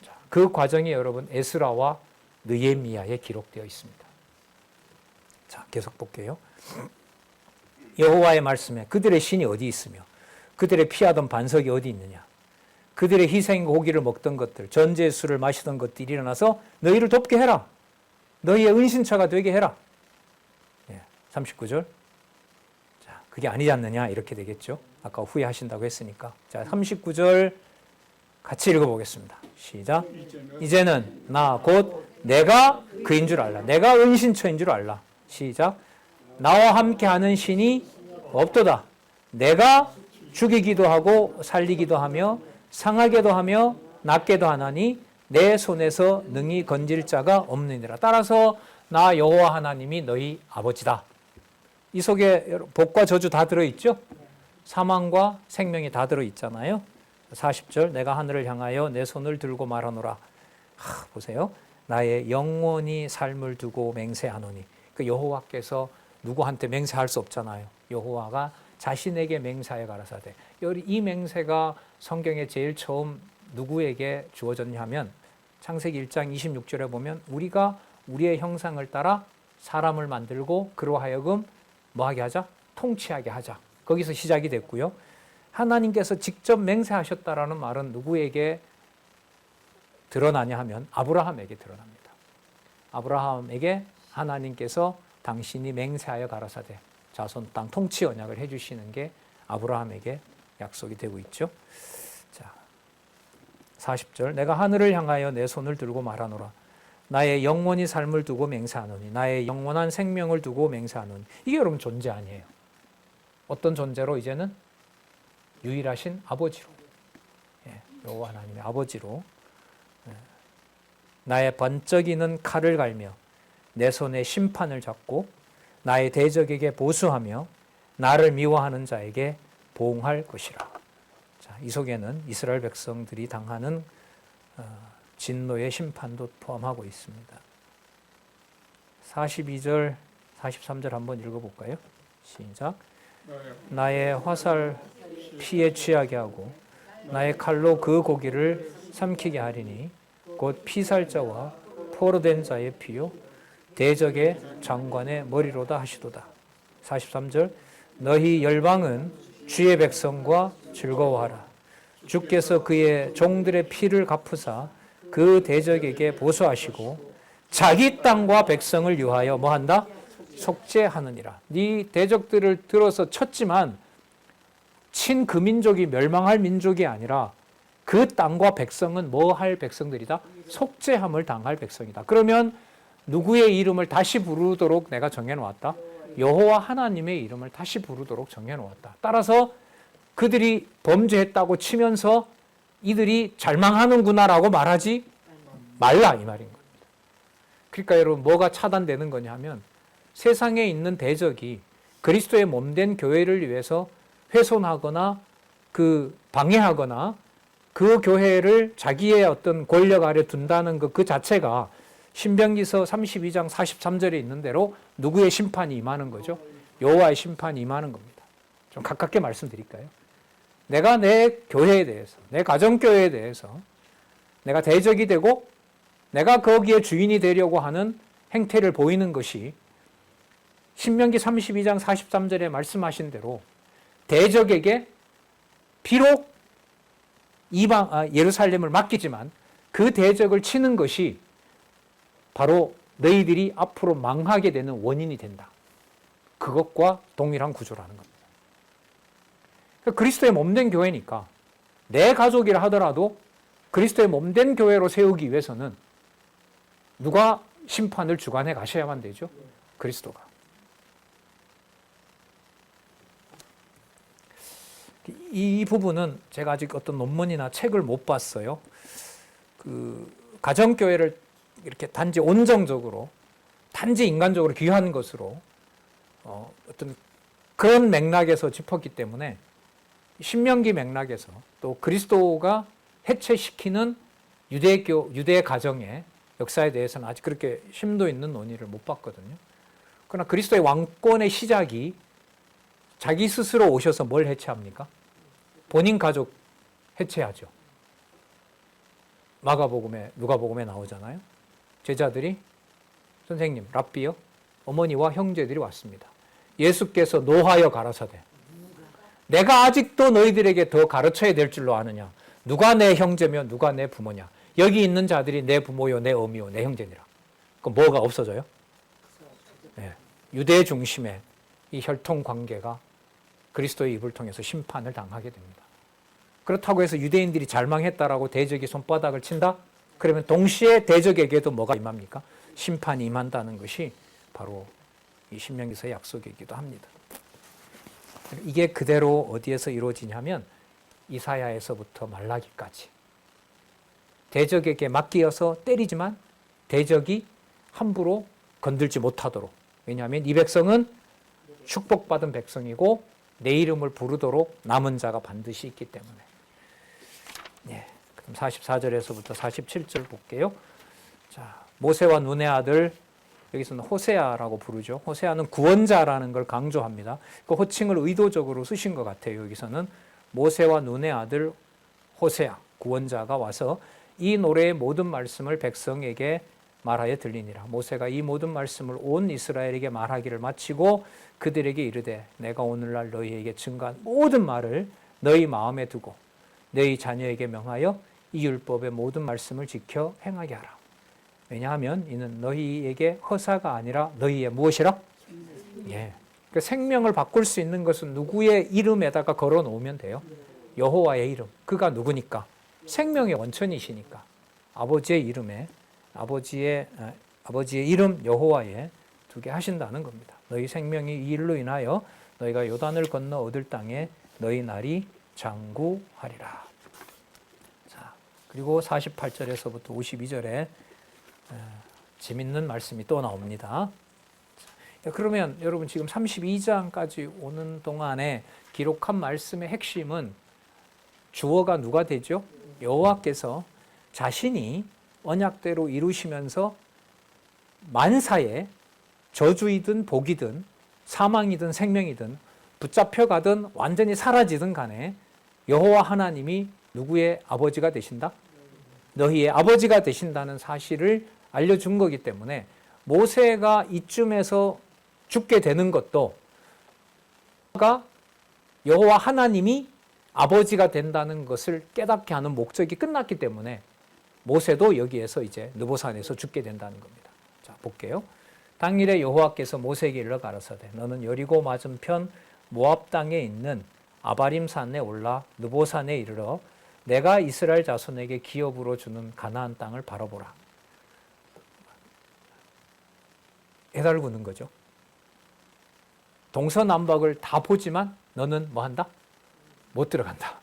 자, 그 과정이 여러분 에스라와 느헤미야에 기록되어 있습니다. 자, 계속 볼게요. 여호와의 말씀에 그들의 신이 어디 있으며 그들의 피하던 반석이 어디 있느냐? 그들의 희생 고기를 먹던 것들, 전제의 술을 마시던 것들이 일어나서 너희를 돕게 해라. 너희의 은신처가 되게 해라. 39절. 자, 그게 아니지 않느냐 이렇게 되겠죠. 아까 후회하신다고 했으니까. 자, 39절 같이 읽어보겠습니다. 시작. 이제는 나 곧 내가 그인 줄 알라. 내가 은신처인 줄 알라. 시작. 나와 함께하는 신이 없도다. 내가 죽이기도 하고 살리기도 하며 상하게도 하며 낫게도 하나니 내 손에서 능히 건질 자가 없느니라. 따라서 나 여호와 하나님이 너희 아버지다. 이 속에 복과 저주 다 들어있죠? 사망과 생명이 다 들어있잖아요. 40절 내가 하늘을 향하여 내 손을 들고 말하노라. 보세요. 나의 영원히 삶을 두고 맹세하노니. 그 여호와께서 누구한테 맹세할 수 없잖아요. 여호와가 자신에게 맹세하여 가라사대. 이 맹세가 성경에 제일 처음 누구에게 주어졌냐 하면 창세기 1장 26절에 보면 우리가 우리의 형상을 따라 사람을 만들고 그로 하여금 뭐하게 하자? 통치하게 하자. 거기서 시작이 됐고요. 하나님께서 직접 맹세하셨다라는 말은 누구에게 드러나냐 하면 아브라함에게 드러납니다. 아브라함에게 하나님께서 당신이 맹세하여 가라사대 자손 땅 통치 언약을 해주시는 게 아브라함에게 약속이 되고 있죠. 자, 40절 내가 하늘을 향하여 내 손을 들고 말하노라. 나의 영원히 삶을 두고 맹세하노니 나의 영원한 생명을 두고 맹세하노니. 이게 여러분 존재 아니에요. 어떤 존재로? 이제는 유일하신 아버지로, 여호와 하나님의 아버지로 나의 번쩍이는 칼을 갈며 내 손에 심판을 잡고 나의 대적에게 보수하며 나를 미워하는 자에게 보응할 것이라. 자, 이 속에는 이스라엘 백성들이 당하는 진노의 심판도 포함하고 있습니다. 42절, 43절 한번 읽어볼까요? 시작. 나의 화살 피에 취하게 하고 나의 칼로 그 고기를 삼키게 하리니 곧 피살자와 포로된 자의 피요 대적의 장관의 머리로다 하시도다. 43절 너희 열방은 주의 백성과 즐거워하라. 주께서 그의 종들의 피를 갚으사 그 대적에게 보수하시고 자기 땅과 백성을 위하여 뭐한다? 속죄하느니라. 네 대적들을 들어서 쳤지만 친 그 민족이 멸망할 민족이 아니라 그 땅과 백성은 뭐 할 백성들이다? 속죄함을 당할 백성이다. 그러면 누구의 이름을 다시 부르도록 내가 정해놓았다? 여호와 하나님의 이름을 다시 부르도록 정해놓았다. 따라서 그들이 범죄했다고 치면서 이들이 잘망하는구나라고 말하지 말라 이 말인 겁니다. 그러니까 여러분 뭐가 차단되는 거냐 하면 세상에 있는 대적이 그리스도의 몸된 교회를 위해서 훼손하거나 방해하거나 그 교회를 자기의 어떤 권력 아래 둔다는 그 자체가 신명기서 32장 43절에 있는 대로 누구의 심판이 임하는 거죠? 여호와의 심판이 임하는 겁니다. 좀 가깝게 말씀드릴까요? 내가 내 교회에 대해서, 내 가정교회에 대해서 내가 대적이 되고 내가 거기에 주인이 되려고 하는 행태를 보이는 것이 신명기 32장 43절에 말씀하신 대로 대적에게 비록 예루살렘을 맡기지만 그 대적을 치는 것이 바로 너희들이 앞으로 망하게 되는 원인이 된다. 그것과 동일한 구조라는 겁니다. 그리스도의 몸된 교회니까 내 가족이라 하더라도 그리스도의 몸된 교회로 세우기 위해서는 누가 심판을 주관해 가셔야만 되죠? 그리스도가. 이 부분은 제가 아직 어떤 논문이나 책을 못 봤어요. 가정교회를 이렇게 단지 온정적으로, 단지 인간적으로 귀한 것으로 어떤 그런 맥락에서 짚었기 때문에 신명기 맥락에서 또 그리스도가 해체시키는 유대 가정의 역사에 대해서는 아직 그렇게 심도 있는 논의를 못 봤거든요. 그러나 그리스도의 왕권의 시작이 자기 스스로 오셔서 뭘 해체합니까? 본인 가족 해체하죠. 누가복음에 나오잖아요. 제자들이 선생님, 랍비요, 어머니와 형제들이 왔습니다. 예수께서 노하여 가라사대 내가 아직도 너희들에게 더 가르쳐야 될 줄로 아느냐? 누가 내 형제며 누가 내 부모냐? 여기 있는 자들이 내 부모요, 내 어미요, 내 형제니라. 그럼 뭐가 없어져요? 네. 유대 중심의 이 혈통 관계가 그리스도의 입을 통해서 심판을 당하게 됩니다. 그렇다고 해서 유대인들이 잘망했다라고 대적이 손바닥을 친다? 그러면 동시에 대적에게도 뭐가 임합니까? 심판이 임한다는 것이 바로 이 신명기서의 약속이기도 합니다. 이게 그대로 어디에서 이루어지냐면 이사야에서부터 말라기까지 대적에게 맡기어서 때리지만 대적이 함부로 건들지 못하도록. 왜냐하면 이 백성은 축복받은 백성이고 내 이름을 부르도록 남은 자가 반드시 있기 때문에. 예. 그럼 44절에서부터 47절 볼게요. 자, 모세와 눈의 아들, 여기서는 호세아라고 부르죠. 호세아는 구원자라는 걸 강조합니다. 그 호칭을 의도적으로 쓰신 것 같아요. 여기서는 모세와 눈의 아들 호세아, 구원자가 와서 이 노래의 모든 말씀을 백성에게 말하여 들리니라. 모세가 이 모든 말씀을 온 이스라엘에게 말하기를 마치고 그들에게 이르되 내가 오늘날 너희에게 증거한 모든 말을 너희 마음에 두고 너희 자녀에게 명하여 이 율법의 모든 말씀을 지켜 행하게 하라. 왜냐하면 이는 너희에게 허사가 아니라 너희의 무엇이라? 예. 그 생명을 바꿀 수 있는 것은 누구의 이름에다가 걸어 놓으면 돼요. 여호와의 이름. 그가 누구니까? 생명의 원천이시니까. 아버지의 이름에 아버지의 이름 여호와에 두게 하신다는 겁니다. 너희 생명이 이 일로 인하여 너희가 요단을 건너 얻을 땅에 너희 날이 장구하리라. 자, 그리고 48절에서부터 52절에 재밌는 말씀이 또 나옵니다. 그러면 여러분 지금 32장까지 오는 동안에 기록한 말씀의 핵심은 주어가 누가 되죠? 여호와께서 자신이 언약대로 이루시면서 만사에 저주이든 복이든 사망이든 생명이든 붙잡혀가든 완전히 사라지든 간에 여호와 하나님이 누구의 아버지가 되신다? 너희의 아버지가 되신다는 사실을 알려준 거기 때문에 모세가 이쯤에서 죽게 되는 것도 여호와 하나님이 아버지가 된다는 것을 깨닫게 하는 목적이 끝났기 때문에 모세도 여기에서 이제 느보산에서 죽게 된다는 겁니다. 자, 볼게요. 당일에 여호와께서 모세에게 일러 가라사대 너는 여리고 맞은편 모압 땅에 있는 아바림 산에 올라 느보산에 이르러 내가 이스라엘 자손에게 기업으로 주는 가나안 땅을 바라보라. 해달구는 거죠. 동서남북을 다 보지만 너는 뭐 한다? 못 들어간다.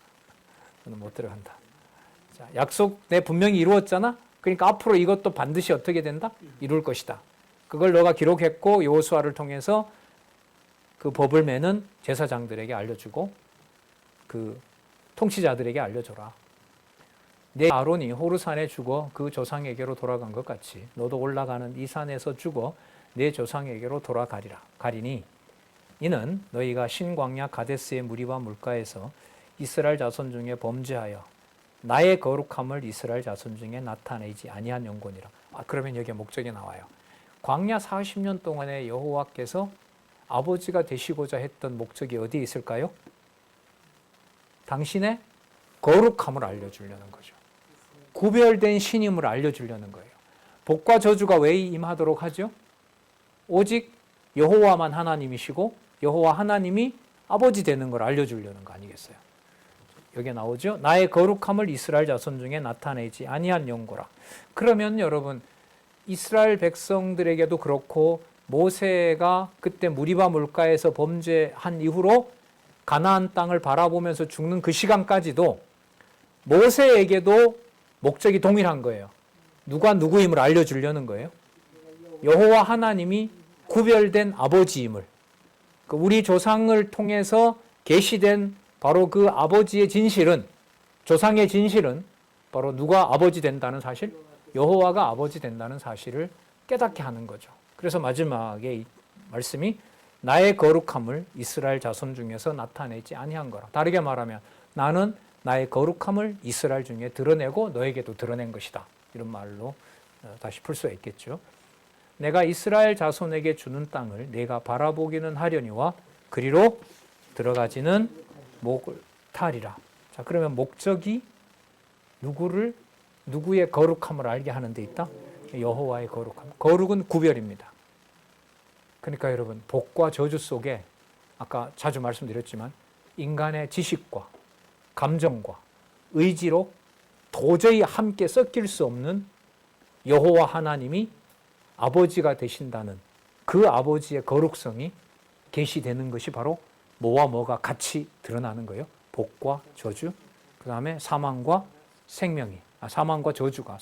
너는 못 들어간다. 자, 약속 내 분명히 이루었잖아. 그러니까 앞으로 이것도 반드시 어떻게 된다? 이룰 것이다. 그걸 너가 기록했고 여호수아를 통해서 그 법을 매는 제사장들에게 알려주고 그 통치자들에게 알려줘라. 내 아론이 호르산에 죽어 그 조상에게로 돌아간 것 같이 너도 올라가는 이 산에서 죽어 내 조상에게로 돌아가리라. 가리니 이는 너희가 신광야 가데스의 무리와 물가에서 이스라엘 자손 중에 범죄하여 나의 거룩함을 이스라엘 자손 중에 나타내지 아니한 영혼이라. 그러면 여기에 목적이 나와요. 광야 40년 동안에 여호와께서 아버지가 되시고자 했던 목적이 어디에 있을까요? 당신의 거룩함을 알려주려는 거죠. 구별된 신임을 알려주려는 거예요. 복과 저주가 왜 임하도록 하죠? 오직 여호와만 하나님이시고 여호와 하나님이 아버지 되는 걸 알려주려는 거 아니겠어요? 여기에 나오죠. 나의 거룩함을 이스라엘 자손 중에 나타내지 아니한 영고라. 그러면 여러분 이스라엘 백성들에게도 그렇고 모세가 그때 무리바 물가에서 범죄한 이후로 가나안 땅을 바라보면서 죽는 그 시간까지도 모세에게도 목적이 동일한 거예요. 누가 누구임을 알려주려는 거예요. 여호와 하나님이 구별된 아버지임을, 우리 조상을 통해서 계시된 바로 그 아버지의 진실은, 조상의 진실은 바로 누가 아버지 된다는 사실? 여호와가 아버지 된다는 사실을 깨닫게 하는 거죠. 그래서 마지막에 이 말씀이 나의 거룩함을 이스라엘 자손 중에서 나타내지 아니한 거라. 다르게 말하면 나는 나의 거룩함을 이스라엘 중에 드러내고 너에게도 드러낸 것이다. 이런 말로 다시 풀 수가 있겠죠. 내가 이스라엘 자손에게 주는 땅을 내가 바라보기는 하려니와 그리로 들어가지는 못하리라. 자, 그러면 목적이 누구의 거룩함을 알게 하는 데 있다? 여호와의 거룩함. 거룩은 구별입니다. 그러니까 여러분 복과 저주 속에 아까 자주 말씀드렸지만 인간의 지식과 감정과 의지로 도저히 함께 섞일 수 없는 여호와 하나님이 아버지가 되신다는 그 아버지의 거룩성이 계시되는 것이 바로 뭐와 뭐가 같이 드러나는 거예요. 복과 저주, 그 다음에 사망과 생명이, 사망과 저주가,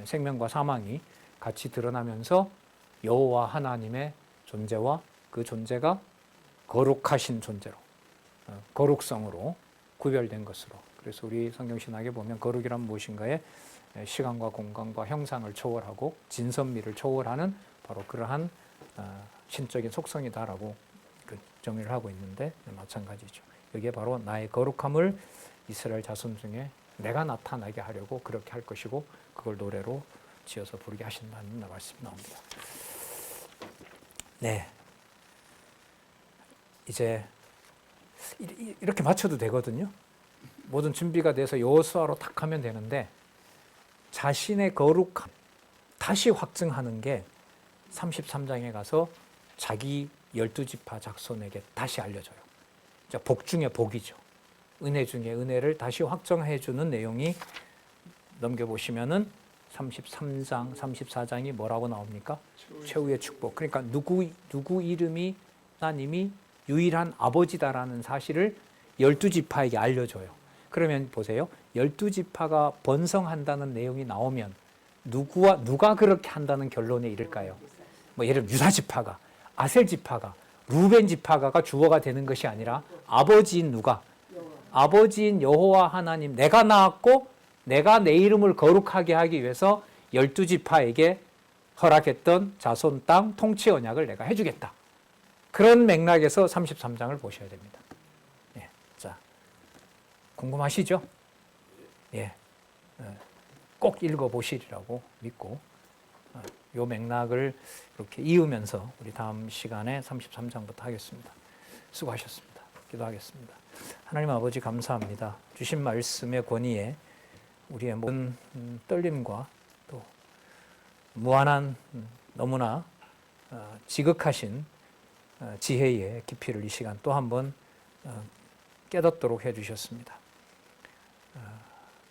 생명과 사망이 같이 드러나면서 여호와 하나님의 존재와 그 존재가 거룩하신 존재로, 거룩성으로 구별된 것으로. 그래서 우리 성경신학에 보면 거룩이란 무엇인가에 시간과 공간과 형상을 초월하고 진선미를 초월하는 바로 그러한 신적인 속성이다라고 정의를 하고 있는데 마찬가지죠. 이게 바로 나의 거룩함을 이스라엘 자손 중에 내가 나타나게 하려고 그렇게 할 것이고 그걸 노래로 지어서 부르게 하신다는 말씀이 나옵니다. 네, 이제 이렇게 맞춰도 되거든요. 모든 준비가 돼서 여호수아로 딱 하면 되는데 자신의 거룩함 다시 확증하는 게 33장에 가서 자기 12지파 작손에게 다시 알려줘요. 복 중에 복이죠. 은혜 중에 은혜를 다시 확정해 주는 내용이 넘겨보시면은 33장, 34장이 뭐라고 나옵니까? 최후의 축복. 그러니까 누구 이름이 하나님이 유일한 아버지다라는 사실을 12지파에게 알려줘요. 그러면 보세요. 12지파가 번성한다는 내용이 나오면 누가 그렇게 한다는 결론에 이를까요? 뭐 예를 들면 유다지파가, 아셀지파가, 루벤지파가가 주어가 되는 것이 아니라 아버지인 누가? 아버지인 여호와 하나님, 내가 낳았고 내가 내 이름을 거룩하게 하기 위해서 12지파에게 허락했던 자손 땅 통치 언약을 내가 해주겠다. 그런 맥락에서 33장을 보셔야 됩니다. 예, 자, 궁금하시죠? 예, 꼭 읽어보시리라고 믿고 이 맥락을 이렇게 이으면서 우리 다음 시간에 33장부터 하겠습니다. 수고하셨습니다. 기도하겠습니다. 하나님 아버지 감사합니다. 주신 말씀의 권위에 우리의 모든 떨림과 또 무한한 너무나 지극하신 지혜의 깊이를 이 시간 또 한번 깨닫도록 해주셨습니다.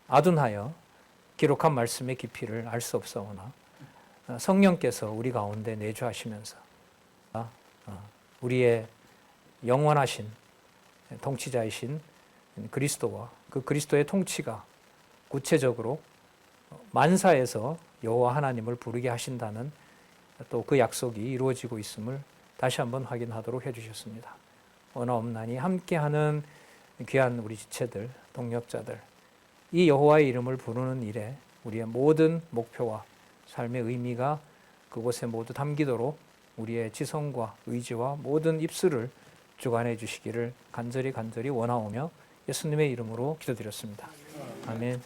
아둔하여 기록한 말씀의 깊이를 알 수 없사오나 성령께서 우리 가운데 내주하시면서 우리의 영원하신 통치자이신 그리스도와 그 그리스도의 통치가 구체적으로 만사에서 여호와 하나님을 부르게 하신다는 또 그 약속이 이루어지고 있음을 다시 한번 확인하도록 해주셨습니다. 원하옵나니 함께하는 귀한 우리 지체들, 동역자들, 이 여호와의 이름을 부르는 일에 우리의 모든 목표와 삶의 의미가 그곳에 모두 담기도록 우리의 지성과 의지와 모든 입술을 주관해 주시기를 간절히 원하오며 예수님의 이름으로 기도드렸습니다. 아멘.